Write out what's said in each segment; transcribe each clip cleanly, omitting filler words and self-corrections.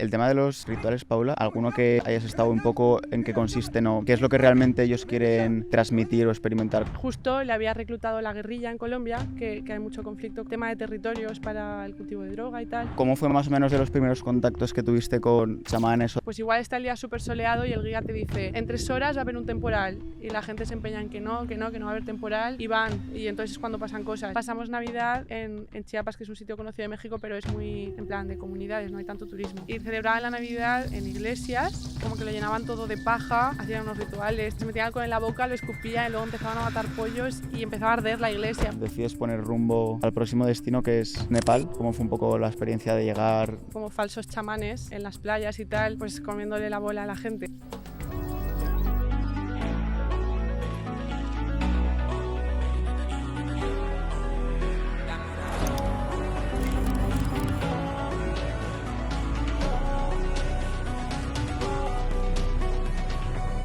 El tema de los rituales, Paula, ¿alguno que hayas estado un poco en qué consisten o qué es lo que realmente ellos quieren transmitir o experimentar? Justo le había reclutado la guerrilla en Colombia, que hay mucho conflicto, tema de territorios para el cultivo de droga y tal. ¿Cómo fue más o menos de los primeros contactos que tuviste con chamanes? Pues igual está el día súper soleado y el guía te dice, en 3 horas va a haber un temporal, y la gente se empeña en que no va a haber temporal, y van, y entonces es cuando pasan cosas. Pasamos Navidad en Chiapas, que es un sitio conocido de México, pero es muy en plan de comunidades, no hay tanto turismo. Y celebraban la Navidad en iglesias, como que lo llenaban todo de paja, hacían unos rituales, se metían algo en la boca, lo escupían y luego empezaban a matar pollos y empezaba a arder la iglesia. Decides poner rumbo al próximo destino, que es Nepal. ¿Cómo fue un poco la experiencia de llegar? Como falsos chamanes en las playas y tal, pues comiéndole la bola a la gente.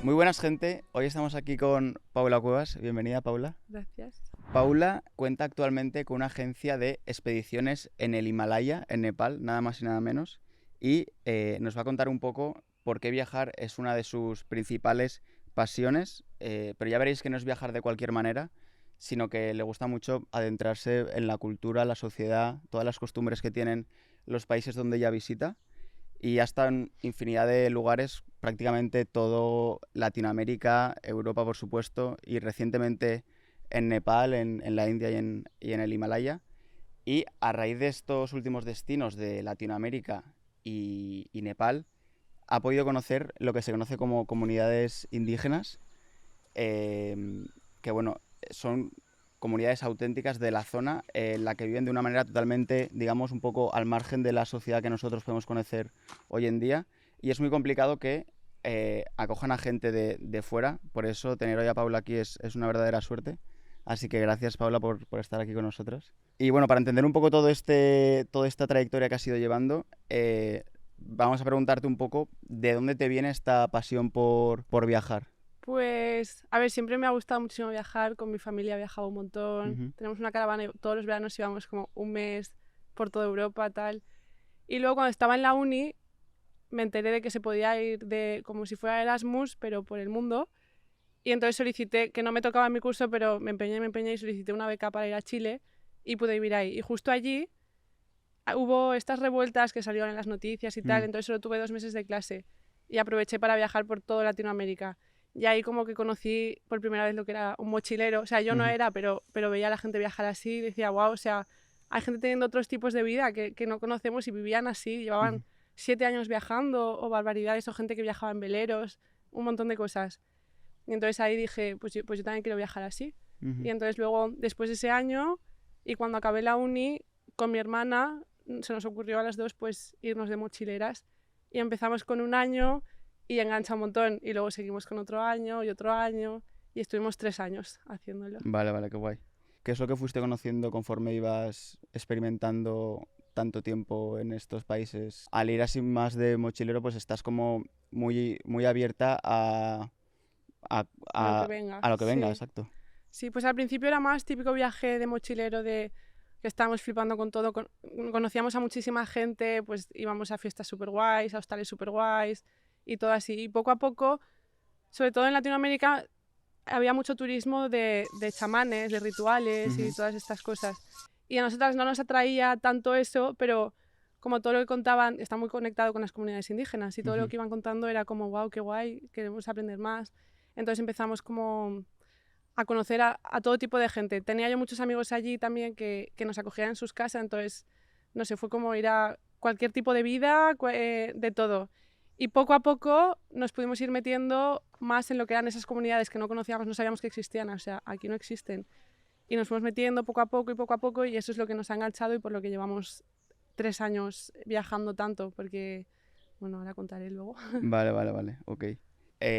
Muy buenas, gente. Hoy estamos aquí con Paula Cuevas. Bienvenida, Paula. Gracias. Paula cuenta actualmente con una agencia de expediciones en el Himalaya, en Nepal, nada más y nada menos, y nos va a contar un poco por qué viajar es una de sus principales pasiones, pero ya veréis que no es viajar de cualquier manera, sino que le gusta mucho adentrarse en la cultura, la sociedad, todas las costumbres que tienen los países donde ella visita. Y ya está en infinidad de lugares, prácticamente todo Latinoamérica, Europa por supuesto, y recientemente en Nepal, en la India y en el Himalaya. Y a raíz de estos últimos destinos de Latinoamérica y Nepal, ha podido conocer lo que se conoce como comunidades indígenas, que bueno, son comunidades auténticas de la zona en la que viven de una manera totalmente, digamos, un poco al margen de la sociedad que nosotros podemos conocer hoy en día. Y es muy complicado que acojan a gente de fuera. Por eso tener hoy a Paula aquí es una verdadera suerte. Así que gracias, Paula, por estar aquí con nosotros. Y bueno, para entender un poco toda esta trayectoria que has ido llevando, vamos a preguntarte un poco de dónde te viene esta pasión por viajar. Pues, a ver, siempre me ha gustado muchísimo viajar, con mi familia he viajado un montón, tenemos una caravana y todos los veranos íbamos como un mes por toda Europa, tal. Y luego cuando estaba en la uni me enteré de que se podía ir como si fuera Erasmus, pero por el mundo. Y entonces solicité, que no me tocaba en mi curso, pero me empeñé y solicité una beca para ir a Chile y pude vivir ahí. Y justo allí hubo estas revueltas que salieron en las noticias y tal, entonces solo tuve 2 meses de clase y aproveché para viajar por toda Latinoamérica. Y ahí como que conocí por primera vez lo que era un mochilero. O sea, yo no era, pero veía a la gente viajar así y decía, wow, o sea, hay gente teniendo otros tipos de vida que no conocemos y vivían así, llevaban 7 años viajando o barbaridades, o gente que viajaba en veleros, un montón de cosas. Y entonces ahí dije, pues yo también quiero viajar así. Y entonces luego, después de ese año, y cuando acabé la uni, con mi hermana, se nos ocurrió a las dos pues irnos de mochileras. Y empezamos con 1 año y engancha un montón. Y luego seguimos con otro año y estuvimos 3 años haciéndolo. Vale, qué guay. ¿Qué es lo que fuiste conociendo conforme ibas experimentando tanto tiempo en estos países? Al ir así más de mochilero, pues estás como muy abierta A lo que venga. a lo que venga, Sí. exacto. Sí, pues al principio era más típico viaje de mochilero, de que estábamos flipando con todo. Conocíamos a muchísima gente, pues íbamos a fiestas súper guays, a hostales súper guays y todo así. Y poco a poco, sobre todo en Latinoamérica, había mucho turismo de chamanes, de rituales y todas estas cosas. Y a nosotras no nos atraía tanto eso, pero como todo lo que contaban, está muy conectado con las comunidades indígenas y todo lo que iban contando era como, wow, qué guay, queremos aprender más. Entonces empezamos como a conocer a todo tipo de gente. Tenía yo muchos amigos allí también que nos acogían en sus casas, entonces, no sé, fue como ir a cualquier tipo de vida, de todo. Y poco a poco nos pudimos ir metiendo más en lo que eran esas comunidades que no conocíamos, no sabíamos que existían, o sea, aquí no existen. Y nos fuimos metiendo poco a poco y eso es lo que nos ha enganchado y por lo que llevamos 3 años viajando tanto, porque, bueno, ahora contaré luego. Vale, ok.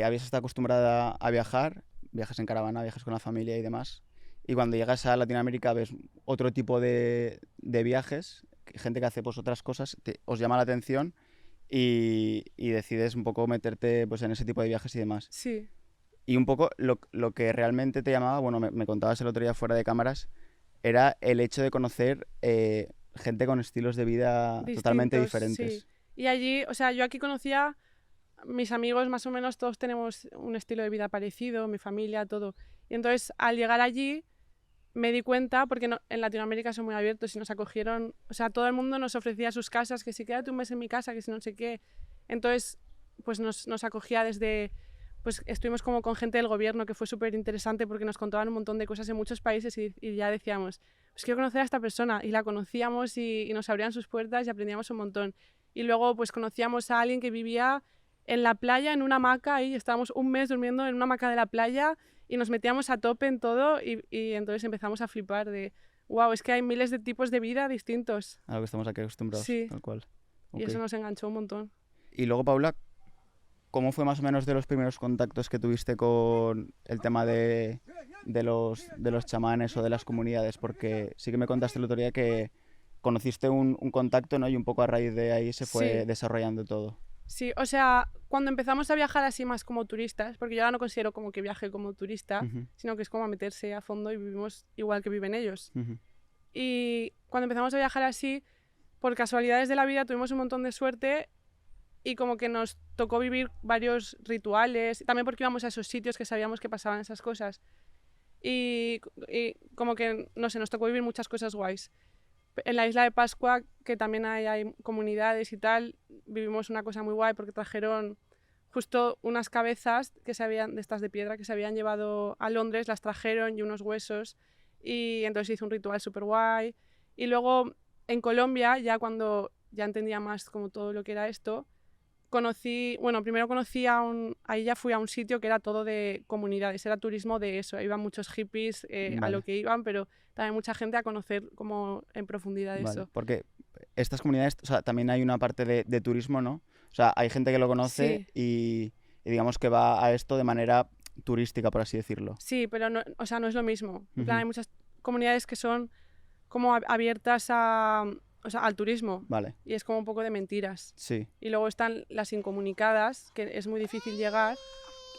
¿Habías estado acostumbrada a viajar? Viajas en caravana, viajas con la familia y demás. Y cuando llegas a Latinoamérica ves otro tipo de viajes, gente que hace pues otras cosas, os llama la atención y decides un poco meterte pues en ese tipo de viajes y demás. Sí. Y un poco lo que realmente te llamaba, bueno, me contabas el otro día fuera de cámaras, era el hecho de conocer gente con estilos de vida totalmente Distintos, diferentes. sí. Y allí, o sea, yo aquí conocía, mis amigos más o menos todos tenemos un estilo de vida parecido, mi familia, todo. Y entonces al llegar allí me di cuenta, porque en Latinoamérica son muy abiertos y nos acogieron, o sea, todo el mundo nos ofrecía sus casas, que si quédate un mes en mi casa, que si no sé qué. Entonces, pues nos acogía desde, pues estuvimos como con gente del gobierno, que fue súper interesante porque nos contaban un montón de cosas en muchos países y ya decíamos, pues quiero conocer a esta persona, y la conocíamos y nos abrían sus puertas y aprendíamos un montón. Y luego pues conocíamos a alguien que vivía en la playa, en una hamaca, y estábamos un mes durmiendo en una hamaca de la playa, y nos metíamos a tope en todo y entonces empezamos a flipar de, wow, es que hay miles de tipos de vida distintos. A lo que estamos aquí acostumbrados, Sí, tal cual. y eso nos enganchó un montón. Y luego, Paula, ¿cómo fue más o menos de los primeros contactos que tuviste con el tema de los chamanes o de las comunidades? Porque sí que me contaste el otro día que conociste un contacto, ¿no? Y un poco a raíz de ahí se fue desarrollando todo. Sí, o sea, cuando empezamos a viajar así más como turistas, porque yo ahora no considero como que viaje como turista, sino que es como a meterse a fondo y vivimos igual que viven ellos. Y cuando empezamos a viajar así, por casualidades de la vida tuvimos un montón de suerte y como que nos tocó vivir varios rituales, también porque íbamos a esos sitios que sabíamos que pasaban esas cosas. Y como que, no sé, nos tocó vivir muchas cosas guays. En la isla de Pascua, que también hay comunidades y tal, vivimos una cosa muy guay porque trajeron justo unas cabezas que se habían, de estas de piedra, que se habían llevado a Londres, las trajeron, y unos huesos, y entonces hizo un ritual súper guay. Y luego en Colombia, ya cuando ya entendía más como todo lo que era esto, primero conocí ahí ya fui a un sitio que era todo de comunidades, era turismo de eso, iban muchos hippies a lo que iban, pero también mucha gente a conocer como en profundidad eso. Porque estas comunidades, o sea, también hay una parte de turismo, ¿no? O sea, hay gente que lo conoce y digamos que va a esto de manera turística, por así decirlo. Sí, pero no, o sea, no es lo mismo. En plan, hay muchas comunidades que son como abiertas al turismo. Vale. Y es como un poco de mentiras. Sí. Y luego están las incomunicadas, que es muy difícil llegar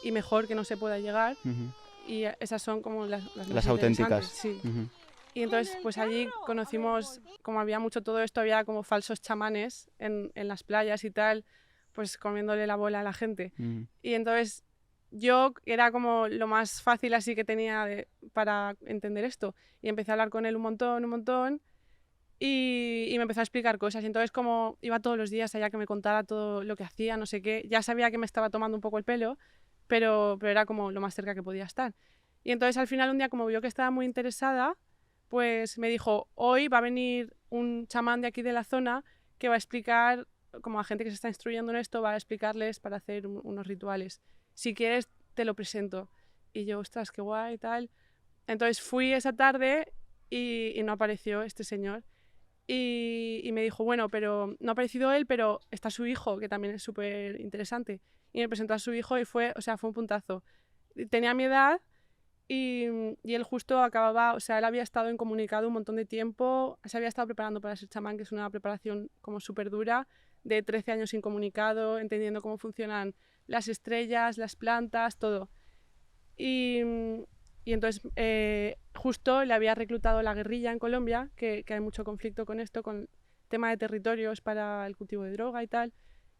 y mejor que no se pueda llegar. Y esas son como las auténticas. Sí. Y entonces, pues allí conocimos, como había mucho todo esto, había como falsos chamanes en las playas y tal, pues comiéndole la bola a la gente. Y entonces yo era como lo más fácil así que tenía para entender esto. Y empecé a hablar con él un montón. Y me empezó a explicar cosas. Y entonces, como iba todos los días allá que me contara todo lo que hacía, no sé qué, ya sabía que me estaba tomando un poco el pelo, pero era como lo más cerca que podía estar. Y entonces, al final, un día, como vio que estaba muy interesada, pues me dijo, hoy va a venir un chamán de aquí de la zona que va a explicar, como a gente que se está instruyendo en esto, va a explicarles para hacer unos rituales. Si quieres, te lo presento. Y yo, ostras, qué guay y tal. Entonces fui esa tarde y no apareció este señor. Y me dijo, bueno, pero no ha aparecido él, pero está su hijo, que también es súper interesante. Y me presentó a su hijo y fue un puntazo. Tenía mi edad y él justo acababa, o sea, él había estado incomunicado un montón de tiempo, se había estado preparando para ser chamán, que es una preparación como súper dura, de 13 años incomunicado, entendiendo cómo funcionan las estrellas, las plantas, todo. Y entonces justo le había reclutado la guerrilla en Colombia, que hay mucho conflicto con esto, con el tema de territorios para el cultivo de droga y tal,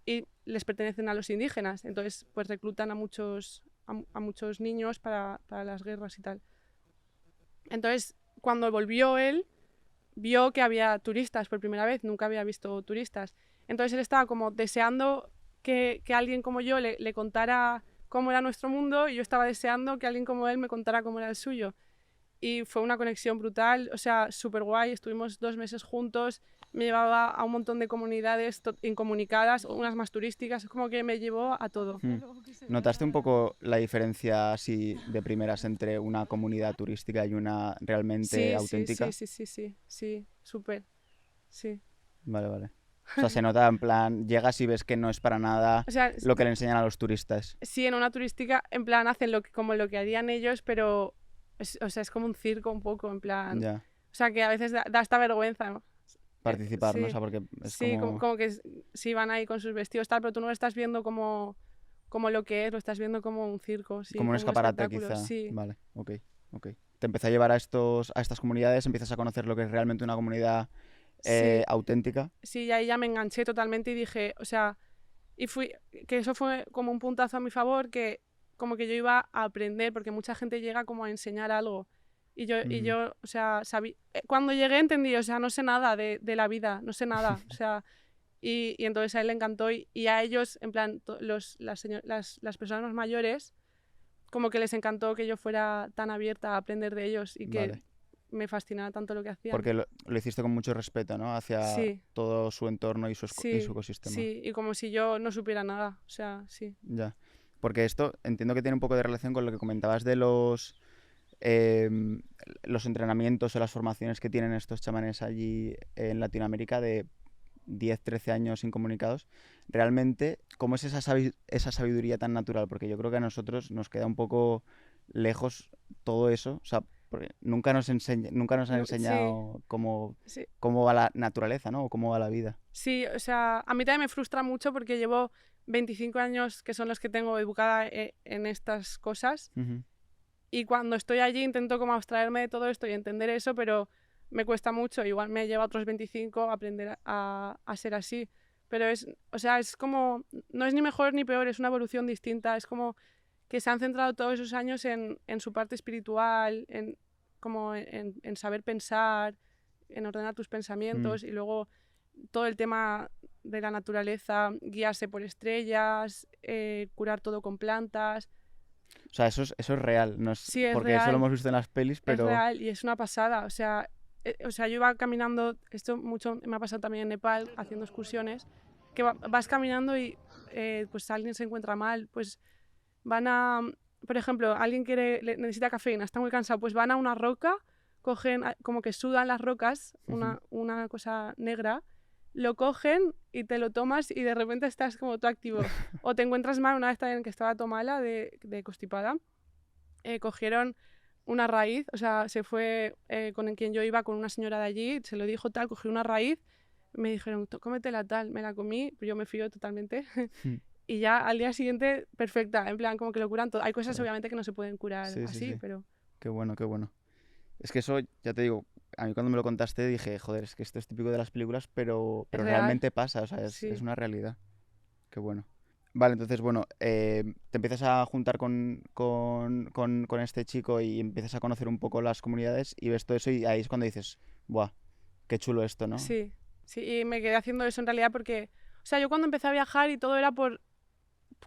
y les pertenecen a los indígenas, entonces pues reclutan a muchos niños para las guerras y tal. Entonces cuando volvió él, vio que había turistas por primera vez, nunca había visto turistas, entonces él estaba como deseando que alguien como yo le contara cómo era nuestro mundo, y yo estaba deseando que alguien como él me contara cómo era el suyo. Y fue una conexión brutal, o sea, súper guay. Estuvimos 2 meses juntos, me llevaba a un montón de comunidades incomunicadas, unas más turísticas, es como que me llevó a todo. ¿Notaste un poco la diferencia así de primeras entre una comunidad turística y una realmente auténtica? Sí, súper, sí. Vale. O sea, se nota en plan, llegas y ves que no es para nada lo que le enseñan a los turistas. Sí, en una turística, en plan, hacen como lo que harían ellos, pero es como un circo un poco, en plan. Ya. O sea, que a veces da esta vergüenza, ¿no? Participar, ¿no? O sea, porque es como que sí van ahí con sus vestidos tal, pero tú no lo estás viendo como lo que es, lo estás viendo como un circo. Sí, como un escaparate, quizá. Sí. Vale, ok. Te empecé a llevar a estas comunidades, empiezas a conocer lo que es realmente una comunidad auténtica. Sí, y ahí ya me enganché totalmente y dije, o sea, que eso fue como un puntazo a mi favor, que como que yo iba a aprender, porque mucha gente llega como a enseñar algo. Y yo o sea, cuando llegué entendí, o sea, no sé nada de la vida, no sé nada, o sea, y entonces a él le encantó y a ellos, en plan, las personas más mayores, como que les encantó que yo fuera tan abierta a aprender de ellos y que me fascinaba tanto lo que hacían. Porque lo hiciste con mucho respeto, ¿no? Hacia todo su entorno y su ecosistema. Sí, y como si yo no supiera nada, o sea, sí. Ya, porque esto entiendo que tiene un poco de relación con lo que comentabas de los entrenamientos o las formaciones que tienen estos chamanes allí en Latinoamérica de 10, 13 años incomunicados. Realmente, ¿cómo es esa sabiduría tan natural? Porque yo creo que a nosotros nos queda un poco lejos todo eso, o sea, porque nunca nos han enseñado cómo va la naturaleza, ¿no? O cómo va la vida. Sí, o sea, a mí también me frustra mucho porque llevo 25 años, que son los que tengo educada en estas cosas, y cuando estoy allí intento como abstraerme de todo esto y entender eso, pero me cuesta mucho. Igual me lleva otros 25 aprender a ser así. Pero o sea, es como, no es ni mejor ni peor, es una evolución distinta. Es como que se han centrado todos esos años en su parte espiritual, en saber pensar, en ordenar tus pensamientos y luego todo el tema de la naturaleza, guiarse por estrellas, curar todo con plantas. O sea, eso es real, no es, Sí, es porque real. eso lo hemos visto en las pelis, pero... Es real y es una pasada. O sea, yo iba caminando, esto mucho me ha pasado también en Nepal, haciendo excursiones, que vas caminando y pues alguien se encuentra mal, pues van a, por ejemplo, alguien necesita cafeína, está muy cansado, pues van a una roca, cogen, como que sudan las rocas, una cosa negra, lo cogen y te lo tomas y de repente estás como todo activo. O te encuentras mal, una vez también que estaba todo mala de constipada, cogieron una raíz, o sea, se fue con quien yo iba, con una señora de allí, se lo dijo tal, cogió una raíz, me dijeron, cómetela tal, me la comí, yo me fío totalmente, y ya al día siguiente, perfecta, en plan, como que lo curan todo. Hay cosas obviamente que no se pueden curar así, pero... Qué bueno, qué bueno. Es que eso, ya te digo, a mí cuando me lo contaste dije, joder, es que esto es típico de las películas, pero realmente pasa, o sea, es una realidad. Qué bueno. Vale, entonces, bueno, te empiezas a juntar con este chico y empiezas a conocer un poco las comunidades y ves todo eso y ahí es cuando dices, buah, qué chulo esto, ¿no? Sí, y me quedé haciendo eso en realidad porque, o sea, yo cuando empecé a viajar y todo era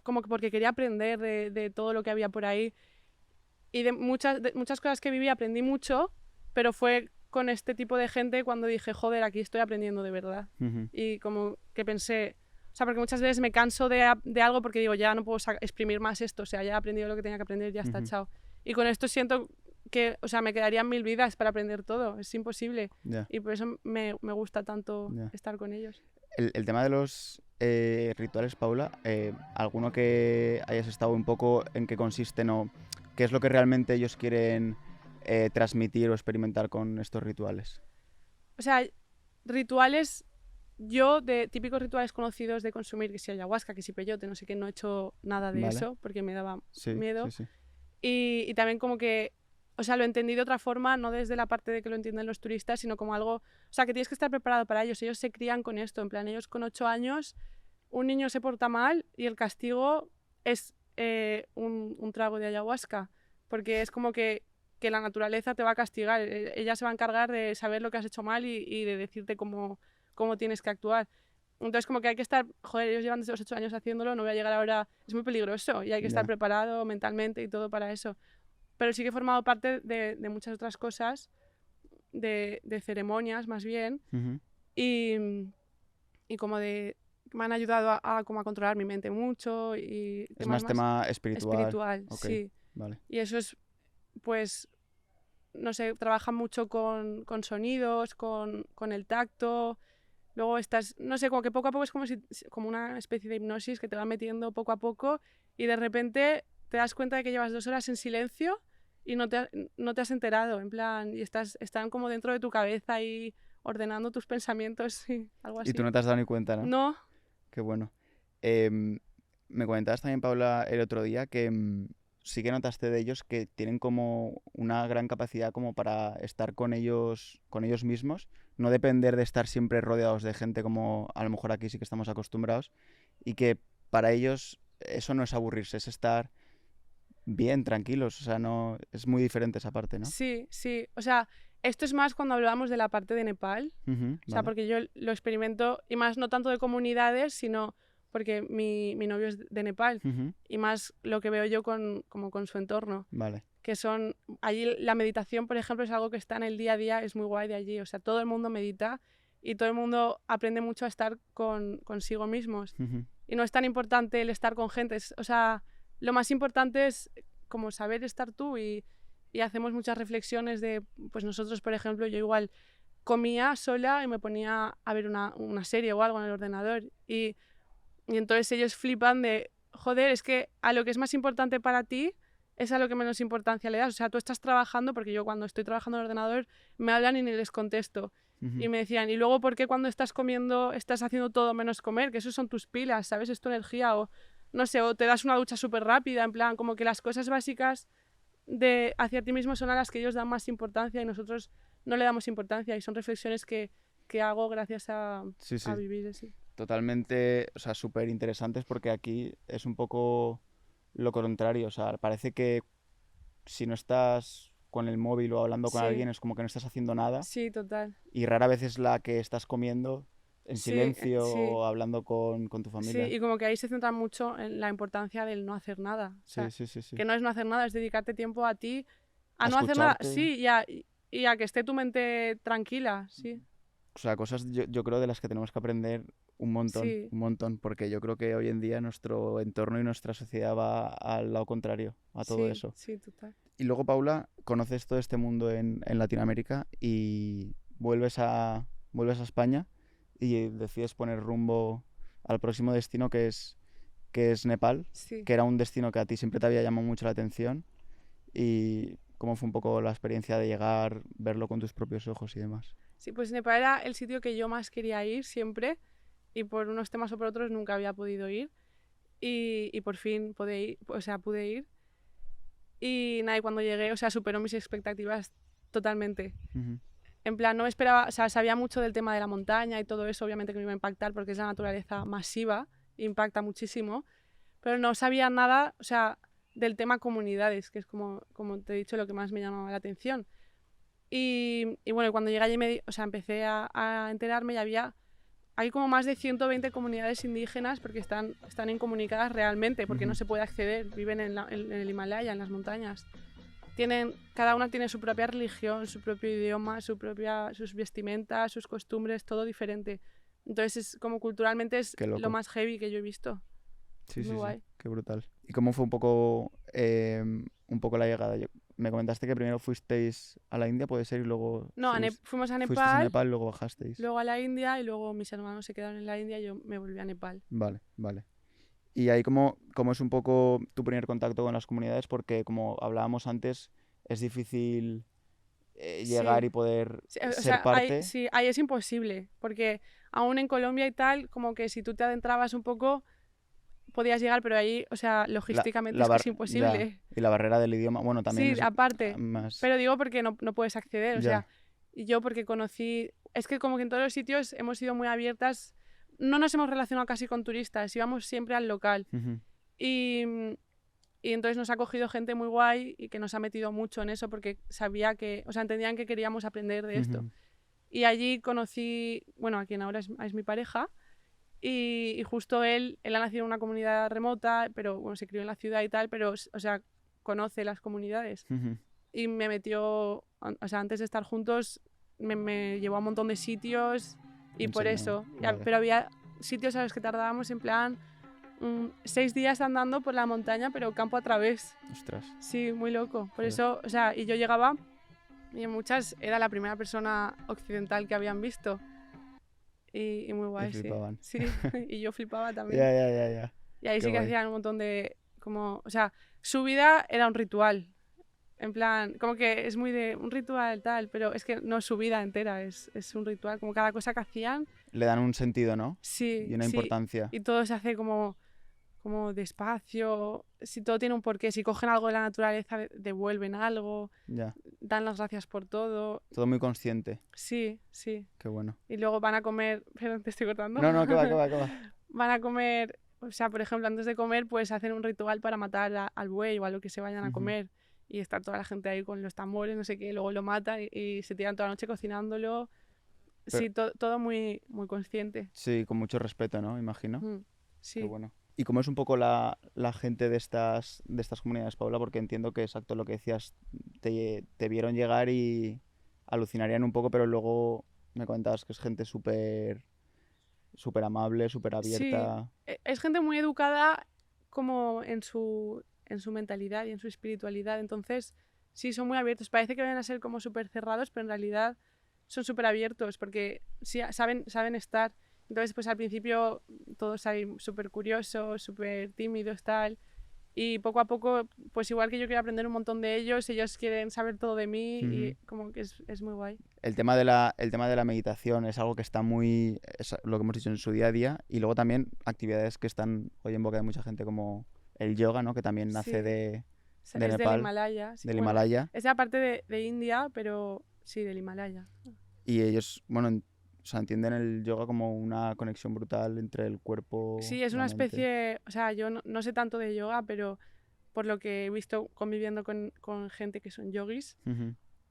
como que porque quería aprender de todo lo que había por ahí y de muchas cosas que viví aprendí mucho, pero fue con este tipo de gente cuando dije, joder, aquí estoy aprendiendo de verdad. Y como que pensé... O sea, porque muchas veces me canso de algo porque digo, ya no puedo exprimir más esto, o sea, ya he aprendido lo que tenía que aprender, ya está, chao. Y con esto siento que, o sea, me quedarían 1000 vidas para aprender todo, es imposible. Y por eso me gusta tanto estar con ellos. El tema de los rituales, Paula, ¿alguno que hayas estado un poco en qué consisten o qué es lo que realmente ellos quieren transmitir o experimentar con estos rituales? O sea, rituales... Yo, de típicos rituales conocidos de consumir, que si ayahuasca, que si peyote, no sé qué, no he hecho nada de eso porque me daba miedo. Sí. Y también como que, o sea, lo entendí de otra forma, no desde la parte de que lo entienden los turistas, sino como algo, o sea, que tienes que estar preparado para ellos. Ellos se crían con esto, en plan, ellos con 8 años, un niño se porta mal y el castigo es un trago de ayahuasca, porque es como que la naturaleza te va a castigar. Ella se va a encargar de saber lo que has hecho mal y de decirte cómo tienes que actuar. Entonces como que hay que estar, joder, ellos llevan desde los 8 años haciéndolo, no voy a llegar ahora, es muy peligroso y hay que estar preparado mentalmente y todo para eso. Pero sí que he formado parte de muchas otras cosas, de ceremonias más bien, y como me han ayudado a controlar mi mente mucho. Y es más tema espiritual. Okay. Sí. Vale. Y eso es, pues, no sé, trabajan mucho con sonidos, con el tacto. Luego estás, no sé, como que poco a poco es como una especie de hipnosis que te va metiendo poco a poco y de repente te das cuenta de que llevas 2 horas en silencio y no te has enterado, en plan, y están como dentro de tu cabeza y ordenando tus pensamientos y algo así. Y tú no te has dado ni cuenta, ¿no? No. Qué bueno. Me comentabas también, Paula, el otro día que, o sí que notaste de ellos que tienen como una gran capacidad como para estar con ellos mismos, no depender de estar siempre rodeados de gente como a lo mejor aquí sí que estamos acostumbrados, y que para ellos eso no es aburrirse, es estar bien, tranquilos, o sea, no es muy diferente esa parte, ¿no? Sí, sí. O sea, esto es más cuando hablábamos de la parte de Nepal. O sea, Vale. porque yo lo experimento, y más no tanto de comunidades, sino porque mi novio es de Nepal, y más lo que veo yo como con su entorno. Vale. Que son, allí la meditación, por ejemplo, es algo que está en el día a día, es muy guay de allí. O sea, todo el mundo medita y todo el mundo aprende mucho a estar consigo mismos. Y no es tan importante el estar con gente. O sea, lo más importante es como saber estar tú, y hacemos muchas reflexiones de, pues nosotros, por ejemplo, yo igual comía sola y me ponía a ver una serie o algo en el ordenador. Y entonces ellos flipan de, joder, es que a lo que es más importante para ti es a lo que menos importancia le das. O sea, tú estás trabajando, porque yo cuando estoy trabajando en el ordenador me hablan y ni les contesto. Y me decían, ¿y luego por qué cuando estás comiendo estás haciendo todo menos comer? Que eso son tus pilas, ¿sabes? Es tu energía. O no sé, o te das una ducha súper rápida, en plan, como que las cosas básicas de hacia ti mismo son a las que ellos dan más importancia y nosotros no le damos importancia. Y son reflexiones que hago gracias a vivir así. Totalmente, o sea, súper interesantes, porque aquí es un poco lo contrario, o sea, parece que si no estás con el móvil o hablando con alguien es como que no estás haciendo nada. Sí, total. Y rara vez es la que estás comiendo en silencio o hablando con tu familia. Sí, y como que ahí se centra mucho en la importancia del no hacer nada. O sea, sí. que no es no hacer nada, es dedicarte tiempo a ti, a no hacer escucharte. nada, sí, y a que esté tu mente tranquila, sí. O sea, cosas yo creo de las que tenemos que aprender un montón, porque yo creo que hoy en día nuestro entorno y nuestra sociedad va al lado contrario a todo eso. Sí, total. Y luego, Paula, conoces todo este mundo en Latinoamérica y vuelves a España y decides poner rumbo al próximo destino que es Nepal, que era un destino que a ti siempre te había llamado mucho la atención. ¿Y cómo fue un poco la experiencia de llegar, verlo con tus propios ojos y demás? Sí, pues Nepal era el sitio que yo más quería ir siempre, y por unos temas o por otros nunca había podido ir, y por fin pude ir. Y nada, y cuando llegué, o sea, superó mis expectativas totalmente. En plan, no me esperaba, o sea, sabía mucho del tema de la montaña y todo eso, obviamente que me iba a impactar porque es la naturaleza masiva, impacta muchísimo, pero no sabía nada, o sea, del tema comunidades, que es como te he dicho, lo que más me llamaba la atención. Y bueno, cuando llegué allí, o sea, empecé a enterarme, y hay como más de 120 comunidades indígenas, porque están incomunicadas realmente, porque no se puede acceder, viven en el Himalaya, en las montañas. Cada una tiene su propia religión, su propio idioma, sus vestimentas, sus costumbres, todo diferente. Entonces, como culturalmente es lo más heavy que yo he visto. Sí, guay. Qué brutal. ¿Y cómo fue un poco la llegada? Me comentaste que primero fuisteis a la India, puede ser, y luego... No, fuimos a Nepal. Fuisteis a Nepal y luego bajasteis. Luego a la India, y luego mis hermanos se quedaron en la India y yo me volví a Nepal. Vale. Y ahí cómo es un poco tu primer contacto con las comunidades, porque como hablábamos antes, es difícil llegar y poder ser parte. Ahí es imposible, porque aún en Colombia y tal, como que si tú te adentrabas un poco, podías llegar, pero ahí, o sea, logísticamente es que es imposible. Y la barrera del idioma, bueno, también sí, aparte. Más... Pero digo porque no puedes acceder, o sea, y yo porque conocí... Es que como que en todos los sitios hemos sido muy abiertas, no nos hemos relacionado casi con turistas, íbamos siempre al local. Y entonces nos ha cogido gente muy guay y que nos ha metido mucho en eso, porque entendían que queríamos aprender de esto. Y allí conocí, bueno, a quien ahora es mi pareja, y justo él ha nacido en una comunidad remota, pero bueno, se crió en la ciudad y tal, pero, o sea, conoce las comunidades. Y me metió, o sea, antes de estar juntos, me llevó a un montón de sitios, y por eso. Vale. Pero había sitios a los que tardábamos en plan 6 días andando por la montaña, pero campo a través. Ostras. Sí, muy loco. Por eso, o sea, y yo llegaba, y en muchas era la primera persona occidental que habían visto. Y muy guay, sí. Y yo flipaba también. Ya. Y ahí sí que hacían un montón de... o sea, su vida era un ritual. En plan, como que es muy de un ritual tal, pero es que no es su vida entera, es un ritual. Como cada cosa que hacían... Le dan un sentido, ¿no? Sí. Y una importancia. Y todo se hace como como despacio, si todo tiene un porqué, si cogen algo de la naturaleza, devuelven algo, Ya. dan las gracias por todo. Todo muy consciente. Sí, sí. Qué bueno. Y luego van a comer, perdón, te estoy cortando. No, que va. Van a comer, o sea, por ejemplo, antes de comer, pues hacen un ritual para matar al buey o a lo que se vayan a comer. Y está toda la gente ahí con los tambores, no sé qué, luego lo matan y se tiran toda la noche cocinándolo. Pero... Sí, todo muy, muy consciente. Sí, con mucho respeto, ¿no? Imagino. Sí. Qué bueno. ¿Y cómo es un poco la gente de estas comunidades, Paula? Porque entiendo que, exacto lo que decías, te vieron llegar y alucinarían un poco, pero luego me comentabas que es gente súper amable, súper abierta. Sí, es gente muy educada como en su mentalidad y en su espiritualidad. Entonces, sí, son muy abiertos. Parece que van a ser como súper cerrados, pero en realidad son súper abiertos porque sí, saben estar. Entonces, pues al principio todos ahí súper curiosos, súper tímidos, tal. Y poco a poco, pues igual que yo quiero aprender un montón de ellos quieren saber todo de mí y como que es muy guay. El tema de la meditación es algo que está muy... es lo que hemos dicho en su día a día. Y luego también actividades que están hoy en boca de mucha gente como el yoga, ¿no? Que también nace de Nepal. Del Himalaya. Sí, del Himalaya. Es aparte de India, pero sí, del Himalaya. Y ellos, bueno, o sea, entienden el yoga como una conexión brutal entre el cuerpo Sí, es y una la mente. especie, o sea, yo no sé tanto de yoga, pero por lo que he visto conviviendo con gente que son yogis,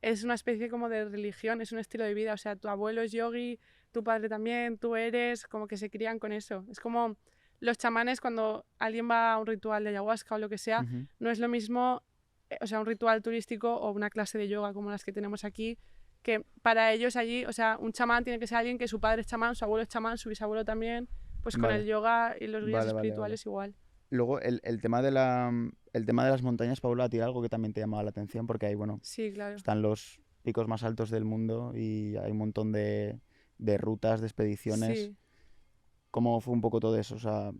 es una especie como de religión, es un estilo de vida, o sea, tu abuelo es yogi, tu padre también, tú eres, como que se crían con eso. Es como los chamanes cuando alguien va a un ritual de ayahuasca o lo que sea, no es lo mismo, o sea, un ritual turístico o una clase de yoga como las que tenemos aquí, que para ellos allí, o sea, un chamán tiene que ser alguien que su padre es chamán, su abuelo es chamán, su bisabuelo también, pues con el yoga y los guías espirituales igual. Luego, el tema de las montañas, Paula, a ti algo que también te llamaba la atención, porque ahí, bueno, sí, claro. están los picos más altos del mundo y hay un montón de rutas, de expediciones. Sí. ¿Cómo fue un poco todo eso? O sea,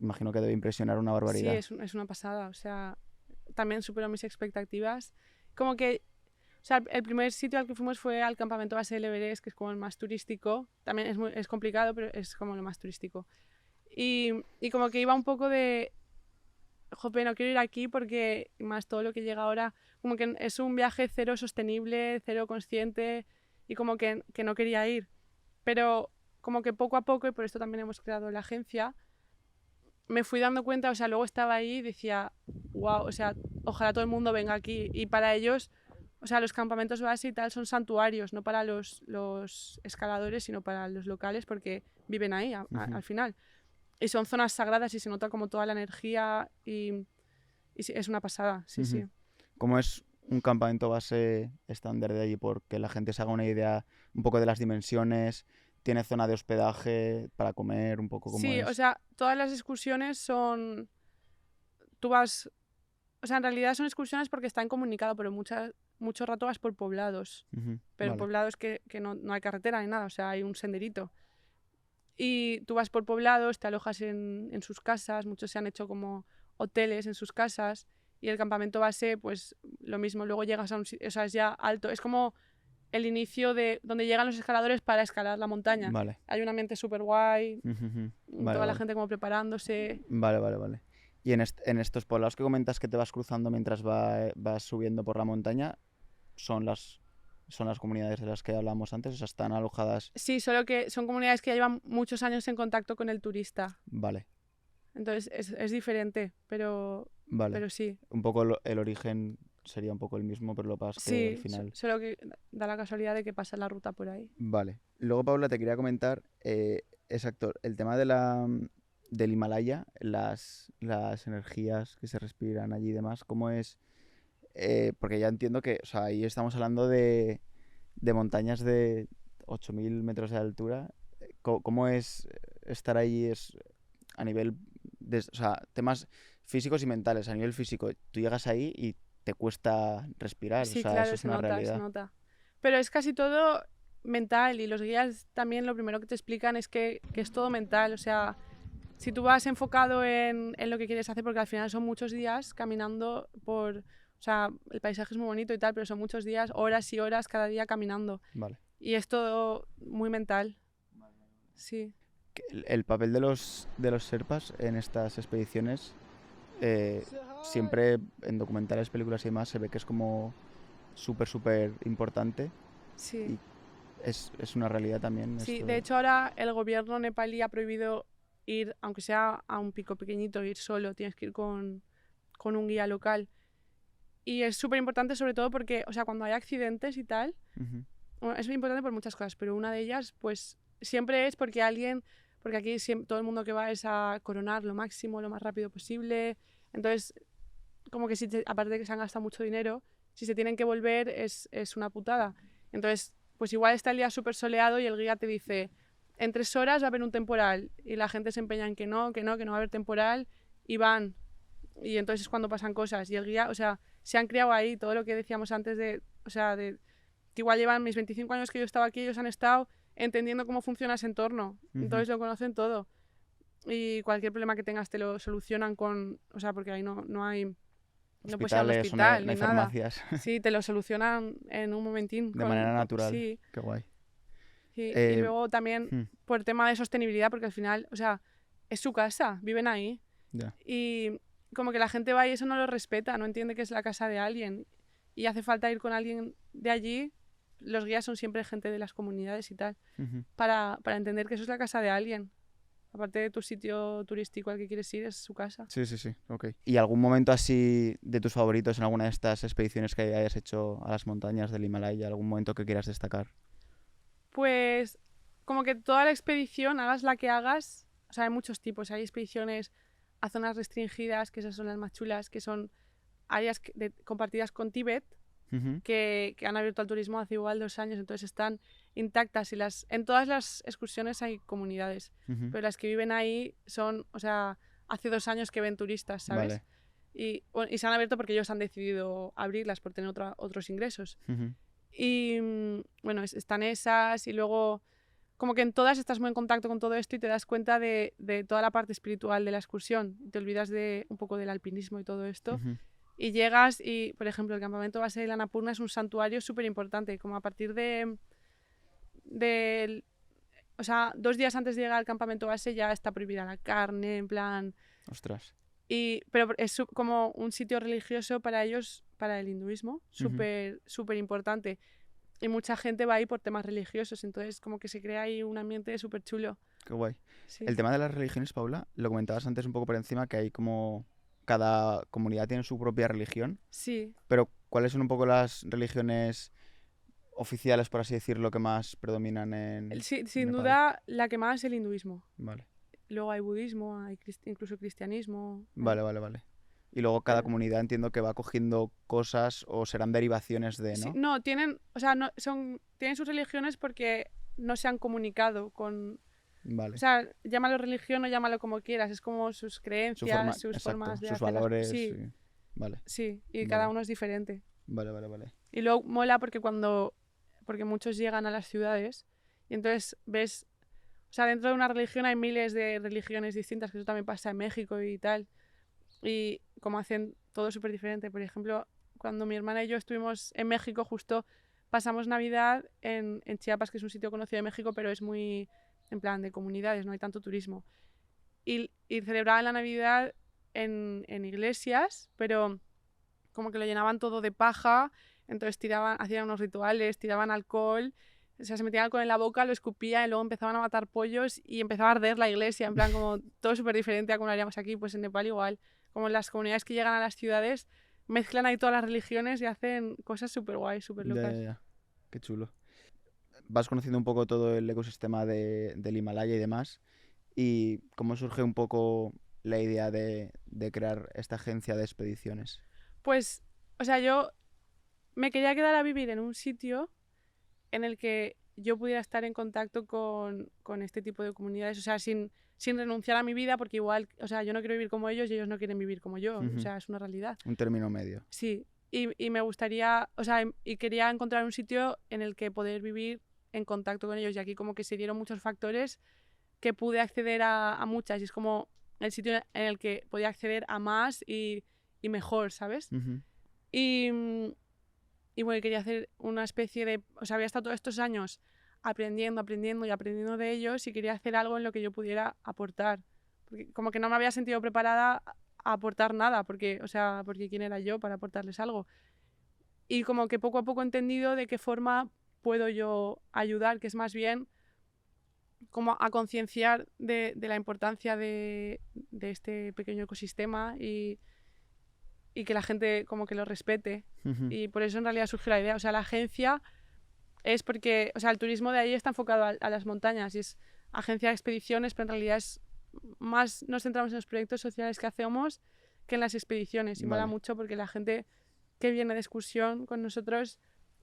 imagino que debe impresionar una barbaridad. Sí, es una pasada, o sea, también superó mis expectativas. Como que, o sea, el primer sitio al que fuimos fue al campamento base del Everest, que es como el más turístico. También es complicado, pero es como lo más turístico. Y como que iba un poco de, jope, no quiero ir aquí porque más todo lo que llega ahora, como que es un viaje cero sostenible, cero consciente y como que no quería ir. Pero como que poco a poco, y por esto también hemos creado la agencia, me fui dando cuenta, o sea, luego estaba ahí y decía, wow, o sea, ojalá todo el mundo venga aquí. Y para ellos, o sea, los campamentos base y tal son santuarios, no para los escaladores, sino para los locales porque viven ahí al final. Y son zonas sagradas y se nota como toda la energía y sí, es una pasada, sí, sí. ¿Cómo es un campamento base estándar de allí? Porque la gente se haga una idea un poco de las dimensiones. ¿Tiene zona de hospedaje para comer? Un poco como sí, es. O sea, todas las excursiones son... Tú vas... O sea, en realidad son excursiones porque están comunicados, pero mucho rato vas por poblados. Pero poblados que no hay carretera ni nada, o sea, hay un senderito. Y tú vas por poblados, te alojas en sus casas, muchos se han hecho como hoteles en sus casas, y el campamento base, pues lo mismo, luego llegas a un sitio, o sea, es ya alto, es como el inicio de donde llegan los escaladores para escalar la montaña. Vale. Hay un ambiente súper guay, toda la gente como preparándose. Vale. Y en estos poblados que comentas que te vas cruzando mientras vas subiendo por la montaña, son las comunidades de las que hablamos antes, o sea, están alojadas. Sí, solo que son comunidades que ya llevan muchos años en contacto con el turista. Vale. Entonces es diferente, pero sí. Un poco el origen sería un poco el mismo, pero lo que pasa es que al final... Sí, solo que da la casualidad de que pasa la ruta por ahí. Vale. Luego, Paula, te quería comentar, exacto, el tema del Himalaya, las energías que se respiran allí y demás, ¿cómo es? Porque ya entiendo que, o sea, ahí estamos hablando de montañas de 8.000 metros de altura. ¿Cómo es estar ahí? Es a nivel o sea, temas físicos y mentales. A nivel físico, tú llegas ahí y te cuesta respirar. Sí, o sea, claro, eso es una realidad. Se nota. Pero es casi todo mental y los guías también lo primero que te explican es que es todo mental. O sea, si tú vas enfocado en lo que quieres hacer, porque al final son muchos días caminando por... O sea, el paisaje es muy bonito y tal, pero son muchos días, horas y horas cada día caminando. Vale. Y es todo muy mental. Sí. El papel de los Sherpas en estas expediciones, siempre en documentales, películas y demás, se ve que es como súper importante. Sí. Y es una realidad también. Sí, esto. de hecho ahora el gobierno nepalí ha prohibido ir, aunque sea a un pico pequeñito, ir solo, tienes que ir con un guía local. Y es súper importante sobre todo porque, o sea, cuando hay accidentes y tal, bueno, es muy importante por muchas cosas, pero una de ellas, pues, siempre es porque porque aquí todo el mundo que va es a coronar lo máximo, lo más rápido posible. Entonces, como que aparte de que se han gastado mucho dinero, si se tienen que volver es una putada. Entonces, pues igual está el día súper soleado y el guía te dice, en 3 horas va a haber un temporal, y la gente se empeña en que no va a haber temporal, y van. Y entonces es cuando pasan cosas. Y el guía, o sea, se han criado ahí, todo lo que decíamos antes o sea, que igual llevan mis 25 años que yo estaba aquí, ellos han estado entendiendo cómo funciona ese entorno. Entonces lo conocen todo. Y cualquier problema que tengas te lo solucionan o sea, porque ahí no hay... No puedes ir al hospital no hay ni nada. farmacias. Sí, te lo solucionan en un momentín. De manera natural. Sí. Qué guay. Sí. Y luego también por el tema de sostenibilidad, porque al final, o sea, es su casa, viven ahí. Yeah. Y como que la gente va y eso no lo respeta, no entiende que es la casa de alguien. Y hace falta ir con alguien de allí. Los guías son siempre gente de las comunidades y tal, para entender que eso es la casa de alguien. Aparte de tu sitio turístico al que quieres ir, es su casa. Sí, ok. ¿Y algún momento así de tus favoritos en alguna de estas expediciones que hayas hecho a las montañas del Himalaya? ¿Algún momento que quieras destacar? Pues como que toda la expedición, hagas la que hagas, o sea, hay muchos tipos. Hay expediciones a zonas restringidas, que esas son las más chulas, que son áreas compartidas con Tíbet, que han abierto al turismo hace igual 2 años, entonces están intactas. Y en todas las excursiones hay comunidades, pero las que viven ahí son, o sea, hace 2 años que ven turistas, ¿sabes? Vale. Y se han abierto porque ellos han decidido abrirlas por tener otros ingresos. Y bueno, están esas, y luego como que en todas estás muy en contacto con todo esto y te das cuenta de toda la parte espiritual de la excursión. Te olvidas un poco del alpinismo y todo esto. Y llegas y, por ejemplo, el campamento base de la Annapurna es un santuario súper importante. Como a partir o sea, 2 días antes de llegar al campamento base ya está prohibida la carne, en plan... Ostras. Pero es como un sitio religioso para ellos, para el hinduismo, súper importante. Y mucha gente va ahí por temas religiosos, entonces como que se crea ahí un ambiente súper chulo. Qué guay. Sí. El tema de las religiones, Paula, lo comentabas antes un poco por encima, que hay como... Cada comunidad tiene su propia religión. Sí. Pero, ¿cuáles son un poco las religiones oficiales, por así decirlo, que más predominan en Sin Nepal? duda, la que más es el hinduismo. Vale. Luego hay budismo, hay incluso cristianismo. Vale. Y luego cada comunidad entiendo que va cogiendo cosas o serán derivaciones de, ¿no? Sí, no, tienen sus religiones porque no se han comunicado con... Vale. O sea, llámalo religión o llámalo como quieras, es como sus creencias, sus exacto, formas de sus hacer valores. Sí. Vale. Sí, y Vale. cada uno es diferente. Vale. Y luego mola porque porque muchos llegan a las ciudades y entonces ves, o sea, dentro de una religión hay miles de religiones distintas, que eso también pasa en México y tal, y como hacen todo súper diferente. Por ejemplo, cuando mi hermana y yo estuvimos en México, justo pasamos Navidad en Chiapas, que es un sitio conocido de México, pero es muy en plan de comunidades, no hay tanto turismo. Y celebraban la Navidad en iglesias, pero como que lo llenaban todo de paja, entonces hacían unos rituales, tiraban alcohol, o sea, se metían alcohol en la boca, lo escupían y luego empezaban a matar pollos y empezaba a arder la iglesia, en plan como todo súper diferente a como lo haríamos aquí. Pues en Nepal igual, como las comunidades que llegan a las ciudades mezclan ahí todas las religiones y hacen cosas súper guays, súper locas. Ya. Qué chulo. Vas conociendo un poco todo el ecosistema del Himalaya y demás, y cómo surge un poco la idea de crear esta agencia de expediciones. Pues, o sea, yo me quería quedar a vivir en un sitio en el que yo pudiera estar en contacto con este tipo de comunidades, o sea, sin renunciar a mi vida, porque igual, o sea, yo no quiero vivir como ellos y ellos no quieren vivir como yo, o sea, es una realidad. Un término medio. Sí, y me gustaría, o sea, y quería encontrar un sitio en el que poder vivir en contacto con ellos, y aquí como que se dieron muchos factores que pude acceder a muchas, y es como el sitio en el que podía acceder a más y mejor, ¿sabes? Y bueno, quería hacer una especie de... O sea, había estado todos estos años aprendiendo y aprendiendo de ellos y quería hacer algo en lo que yo pudiera aportar. Porque como que no me había sentido preparada a aportar nada, porque quién era yo para aportarles algo. Y como que poco a poco he entendido de qué forma puedo yo ayudar, que es más bien como a concienciar de la importancia de este pequeño ecosistema y que la gente como que lo respete. Y por eso en realidad surgió la idea. O sea, la agencia es porque, o sea, el turismo de ahí está enfocado a las montañas y es agencia de expediciones, pero en realidad es más nos centramos en los proyectos sociales que hacemos que en las expediciones. Y mola mucho porque la gente que viene de excursión con nosotros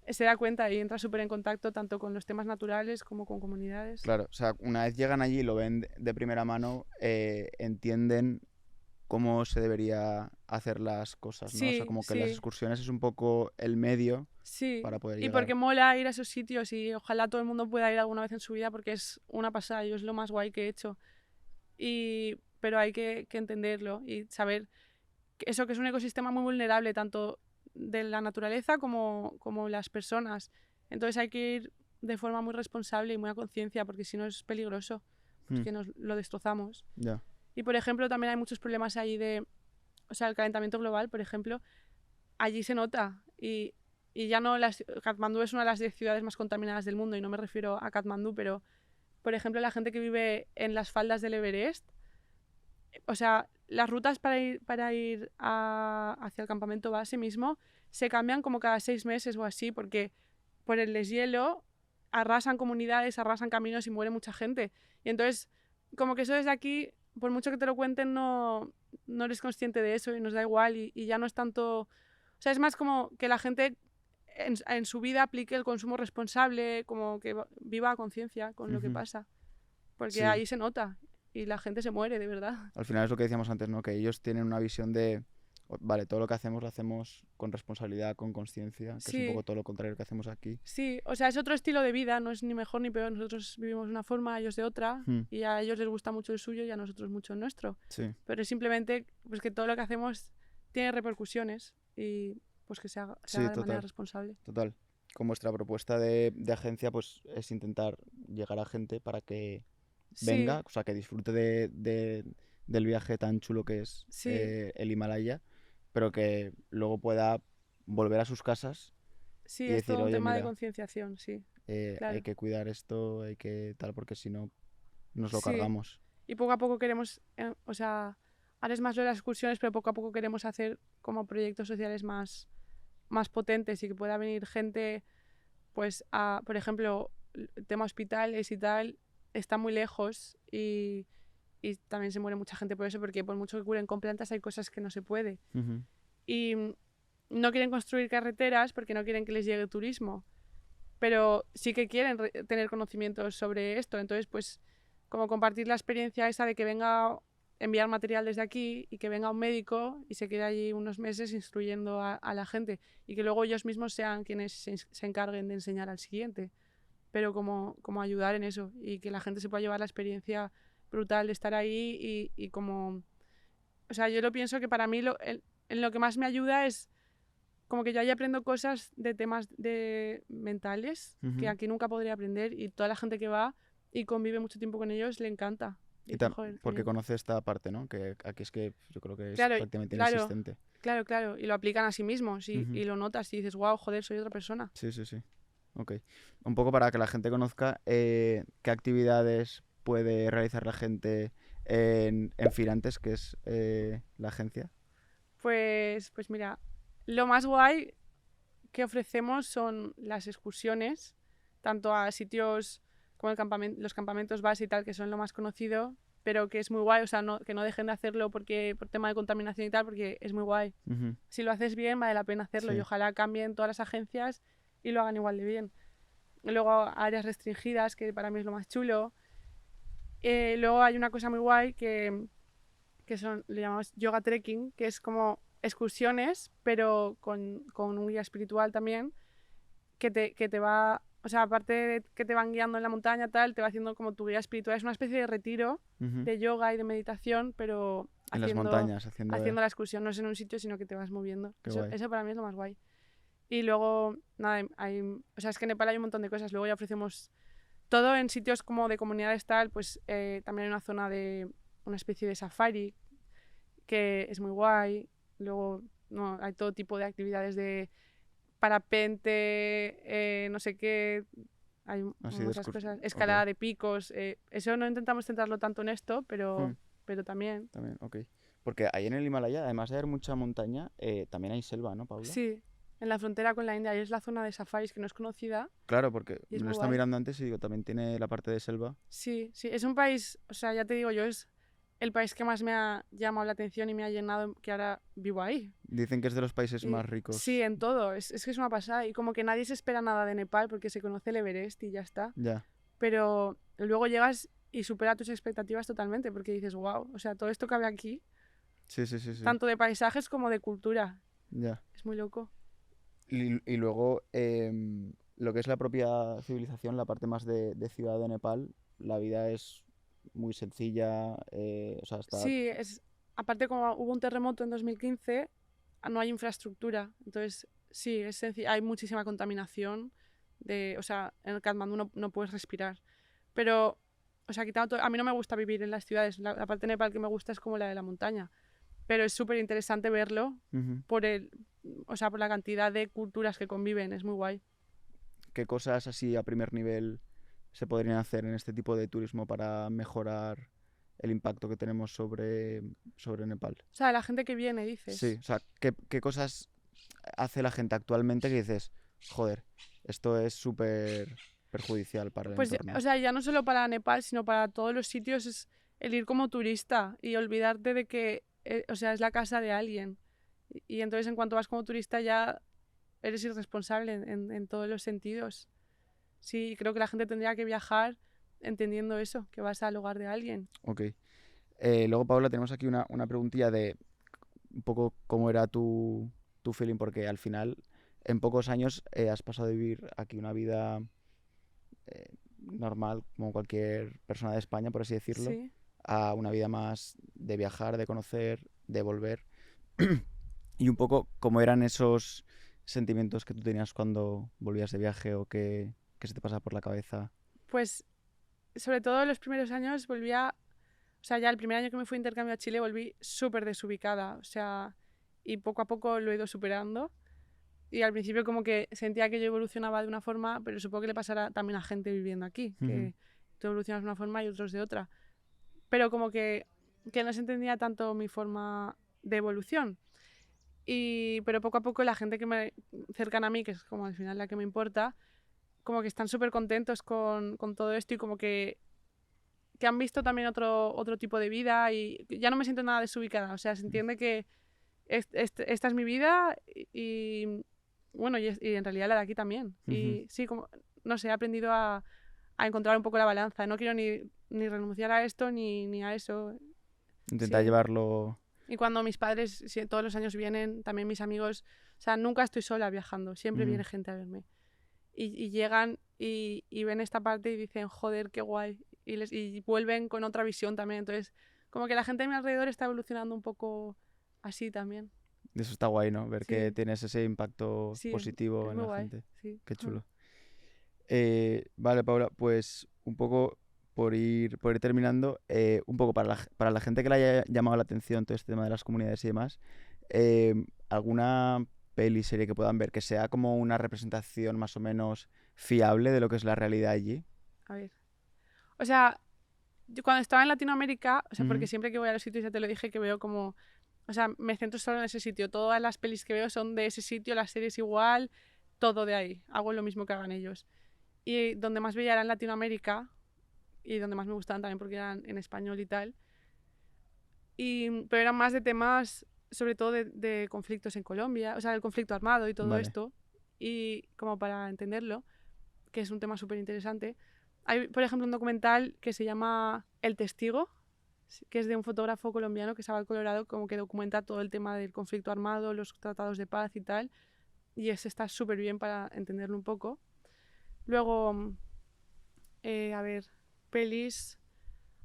se da cuenta y entra súper en contacto tanto con los temas naturales como con comunidades. Claro, o sea, una vez llegan allí y lo ven de primera mano, entienden cómo se debería hacer las cosas, ¿no? Sí, o sea, como que sí. las excursiones es un poco el medio Sí, para poder y llegar. porque mola ir a esos sitios y ojalá todo el mundo pueda ir alguna vez en su vida porque es una pasada, yo es lo más guay que he hecho. Pero hay que entenderlo y saber que eso que es un ecosistema muy vulnerable, tanto de la naturaleza como las personas. Entonces hay que ir de forma muy responsable y muy a conciencia porque si no es peligroso, porque nos lo destrozamos. Yeah. Y por ejemplo también hay muchos problemas ahí o sea, el calentamiento global, por ejemplo, allí se nota y ya no Katmandú es una de las 10 ciudades más contaminadas del mundo y no me refiero a Katmandú, pero por ejemplo la gente que vive en las faldas del Everest, o sea, las rutas para ir hacia el campamento base mismo se cambian como cada 6 meses o así porque por el deshielo arrasan comunidades, arrasan caminos y muere mucha gente. Y entonces, como que eso desde aquí, por mucho que te lo cuenten, no eres consciente de eso y nos da igual y ya no es tanto... O sea, es más como que la gente en su vida aplique el consumo responsable, como que viva a conciencia con lo que pasa. Porque ahí se nota y la gente se muere, de verdad. Al final es lo que decíamos antes, ¿no? Que ellos tienen una visión de, vale, todo lo que hacemos lo hacemos con responsabilidad, con conciencia, que es un poco todo lo contrario que hacemos aquí. Sí, o sea, es otro estilo de vida, no es ni mejor ni peor. Nosotros vivimos de una forma, ellos de otra, y a ellos les gusta mucho el suyo y a nosotros mucho el nuestro. Sí. Pero es simplemente pues, que todo lo que hacemos tiene repercusiones y pues que se haga de manera responsable. Total. Con vuestra propuesta de agencia, pues es intentar llegar a gente para que venga, o sea, que disfrute del viaje tan chulo que es el Himalaya, pero que luego pueda volver a sus casas. Sí, y es decir, todo un tema mira, de concienciación, sí. Claro. Hay que cuidar esto, hay que tal, porque si no nos lo Sí. cargamos. Y poco a poco queremos, o sea, ahora es más lo de las excursiones, pero poco a poco queremos hacer como proyectos sociales más potentes y que pueda venir gente, pues, por ejemplo, el tema hospitales y tal, está muy lejos y también se muere mucha gente por eso, porque por mucho que curen con plantas hay cosas que no se puede. Y no quieren construir carreteras porque no quieren que les llegue turismo, pero sí que quieren tener conocimientos sobre esto. Entonces, pues, como compartir la experiencia esa de que venga enviar material desde aquí y que venga un médico y se quede allí unos meses instruyendo a la gente y que luego ellos mismos sean quienes se encarguen de enseñar al siguiente, pero como ayudar en eso y que la gente se pueda llevar la experiencia brutal de estar ahí y como... O sea, yo lo pienso que para mí en lo que más me ayuda es como que yo ahí aprendo cosas de temas mentales que aquí nunca podría aprender y toda la gente que va y convive mucho tiempo con ellos le encanta. Porque conoce esta parte, ¿no? Que aquí es que yo creo que es prácticamente inexistente. Claro. Y lo aplican a sí mismos y lo notas y dices, wow, joder, soy otra persona. Sí. Ok. Un poco para que la gente conozca qué actividades puede realizar la gente en Firantes, que es la agencia. Pues mira, lo más guay que ofrecemos son las excursiones, tanto a sitios como los campamentos base y tal, que son lo más conocido, pero que es muy guay, o sea, que no dejen de hacerlo por tema de contaminación y tal, porque es muy guay. Si lo haces bien, vale la pena hacerlo y ojalá cambien todas las agencias y lo hagan igual de bien. Y luego áreas restringidas, que para mí es lo más chulo. Luego hay una cosa muy guay que le llamamos yoga trekking, que es como excursiones, pero con un guía espiritual también, que te va... O sea, aparte de que te van guiando en la montaña, tal, te va haciendo como tu guía espiritual. Es una especie de retiro de yoga y de meditación, pero en las montañas, haciendo la excursión. No es en un sitio, sino que te vas moviendo. Eso para mí es lo más guay. Y luego, nada, o sea, es que en Nepal hay un montón de cosas. Luego ya ofrecemos todo en sitios como de comunidades tal, pues también hay una zona de una especie de safari que es muy guay. Luego no, hay todo tipo de actividades de parapente, no sé qué, hay Así muchas cosas, escalada Ok. de picos. Eso no intentamos centrarlo tanto en esto, Hmm, pero también. también, ok. Porque ahí en el Himalaya, además de haber mucha montaña, también hay selva, ¿no, Paula? Sí, en la frontera con la India, y es la zona de safaris que no es conocida Claro, porque y es me lo muy estaba guay. mirando antes y digo, también tiene la parte de selva. Sí, sí, es un país, o sea, ya te digo yo, es el país que más me ha llamado la atención y me ha llenado que ahora vivo ahí. Dicen que es de los países Y más sí, ricos. en todo, es que es una pasada y como que nadie se espera nada de Nepal porque se conoce el Everest y ya está. Ya, Pero luego llegas y supera tus expectativas totalmente porque dices, wow, o sea, todo esto que había aquí, sí, sí, sí, sí, tanto de paisajes como de cultura, ya. es muy loco. Y luego, lo que es la propia civilización, la parte más de ciudad de Nepal, la vida es muy sencilla, o sea, está... Sí, aparte como hubo un terremoto en 2015, no hay infraestructura, entonces sí, hay muchísima contaminación, o sea, en el Katmandú no puedes respirar. Pero, o sea, a mí no me gusta vivir en las ciudades, la parte de Nepal que me gusta es como la de la montaña, pero es súper interesante verlo Ujú. por o sea, por la cantidad de culturas que conviven, es muy guay. ¿Qué cosas así a primer nivel se podrían hacer en este tipo de turismo para mejorar el impacto que tenemos sobre Nepal? O sea, la gente que viene, Sí, dices. o sea, ¿qué cosas hace la gente actualmente que dices, joder, esto es súper perjudicial para el Pues, o entorno? sea, ya no solo para Nepal, sino para todos los sitios es el ir como turista y olvidarte de que, o sea, es la casa de alguien. Y entonces en cuanto vas como turista ya eres irresponsable en todos los sentidos. Sí, creo que la gente tendría que viajar entendiendo eso, que vas al hogar de alguien. Ok. Luego, Paula, tenemos aquí una preguntilla de un poco cómo era tu feeling, porque al final, en pocos años, has pasado de vivir aquí una vida normal, como cualquier persona de España, por así decirlo, Sí. a una vida más de viajar, de conocer, de volver. Y un poco cómo eran esos sentimientos que tú tenías cuando volvías de viaje o que se te pasaba por la cabeza. Pues sobre todo los primeros años o sea, ya el primer año que me fui de intercambio a Chile volví súper desubicada, o sea, y poco a poco lo he ido superando. Y al principio como que sentía que yo evolucionaba de una forma, pero supongo que le pasará también a gente viviendo aquí, Ujú. que tú evolucionas de una forma y otros de otra. Pero como que no se entendía tanto mi forma de evolución. Pero poco a poco la gente que me cercana a mí, que es como al final la que me importa, como que están súper contentos con todo esto y como que han visto también otro tipo de vida y ya no me siento nada desubicada. O sea, se entiende que esta es mi vida bueno, y en realidad la de aquí también. Ujú. Y sí, como, no sé, he aprendido a encontrar un poco la balanza. No quiero ni renunciar a esto ni a eso. Intentar Sí. llevarlo... Y cuando mis padres todos los años vienen, también mis amigos, o sea, nunca estoy sola viajando, siempre Ujú. viene gente a verme. Y llegan y ven esta parte y dicen, joder, qué guay. Y vuelven con otra visión también. Entonces, como que la gente a mi alrededor está evolucionando un poco así también. Eso está guay, ¿no? Ver que Sí, tienes ese impacto sí, positivo es en muy la guay, gente. sí. Qué chulo. Vale, Paula, pues un poco por ir terminando, un poco para la gente que le haya llamado la atención todo este tema de las comunidades y demás, alguna peli, serie que puedan ver que sea como una representación más o menos fiable de lo que es la realidad allí. A ver. O sea, yo cuando estaba en Latinoamérica, o sea, porque Ujú, siempre que voy a los sitios ya te lo dije que veo como, o sea, me centro solo en ese sitio. Todas las pelis que veo son de ese sitio, las series igual, todo de ahí. Hago lo mismo que hagan ellos. Y donde más veía era en Latinoamérica y donde más me gustaban también porque eran en español y tal. Pero eran más de temas, sobre todo de conflictos en Colombia, o sea, el conflicto armado y todo vale. esto. Y como para entenderlo, que es un tema súper interesante. Hay, por ejemplo, un documental que se llama El Testigo, que es de un fotógrafo colombiano que se va al Colorado, como que documenta todo el tema del conflicto armado, los tratados de paz y tal. Y ese está súper bien para entenderlo un poco. Luego, a ver, pelis.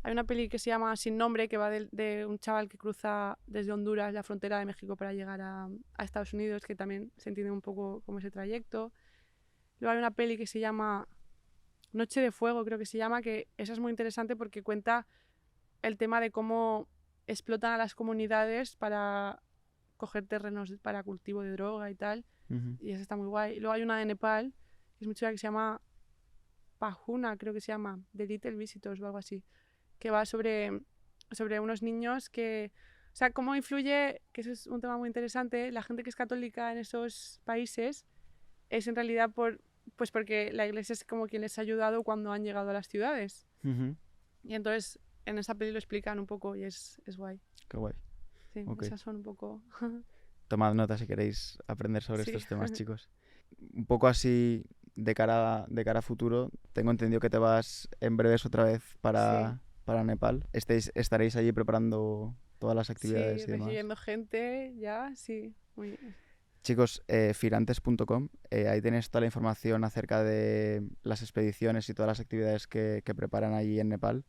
Hay una peli que se llama Sin Nombre, que va de un chaval que cruza desde Honduras la frontera de México para llegar a Estados Unidos, que también se entiende un poco como ese trayecto. Luego hay una peli que se llama Noche de Fuego, creo que se llama, que esa es muy interesante porque cuenta el tema de cómo explotan a las comunidades para coger terrenos para cultivo de droga y tal. Y esa está muy guay. Y luego hay una de Nepal, que es muy chula, que se llama Pajuna, creo que se llama, The Little Visitors o algo así, que va sobre unos niños que... O sea, cómo influye, que eso es un tema muy interesante, la gente que es católica en esos países es en realidad pues porque la iglesia es como quien les ha ayudado cuando han llegado a las ciudades. Y entonces en esa peli lo explican un poco y es guay. Qué guay. Sí, Ok. esas son un poco... Tomad nota si queréis aprender sobre Sí. estos temas, chicos. Un poco así de cara a futuro, tengo entendido que te vas en breves otra vez Sí. para Nepal. Estaréis allí preparando todas las actividades Sí, y demás. recibiendo gente ya, sí. Muy... Chicos, firantes.com, ahí tenéis toda la información acerca de las expediciones y todas las actividades que preparan allí en Nepal.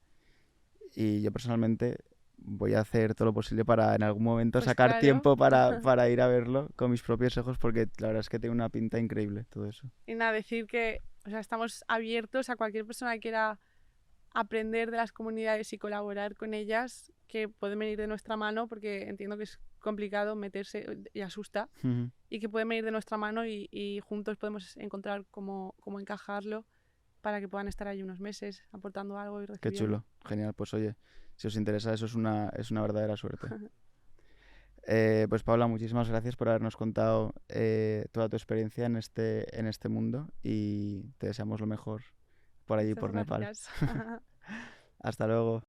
Y yo personalmente voy a hacer todo lo posible para en algún momento Pues sacar claro. tiempo para ir a verlo con mis propios ojos, porque la verdad es que tiene una pinta increíble todo eso. Y nada, decir que, o sea, estamos abiertos a cualquier persona que quiera aprender de las comunidades y colaborar con ellas, que pueden venir de nuestra mano, porque entiendo que es complicado meterse y asusta, y que pueden venir de nuestra mano y juntos podemos encontrar cómo encajarlo para que puedan estar allí unos meses aportando algo y Qué recibiendo. chulo, genial. Pues oye, si os interesa eso es una verdadera suerte. Pues Paula, muchísimas gracias por habernos contado toda tu experiencia en este mundo y te deseamos lo mejor por allí, Muchas por Nepal. gracias. Hasta luego.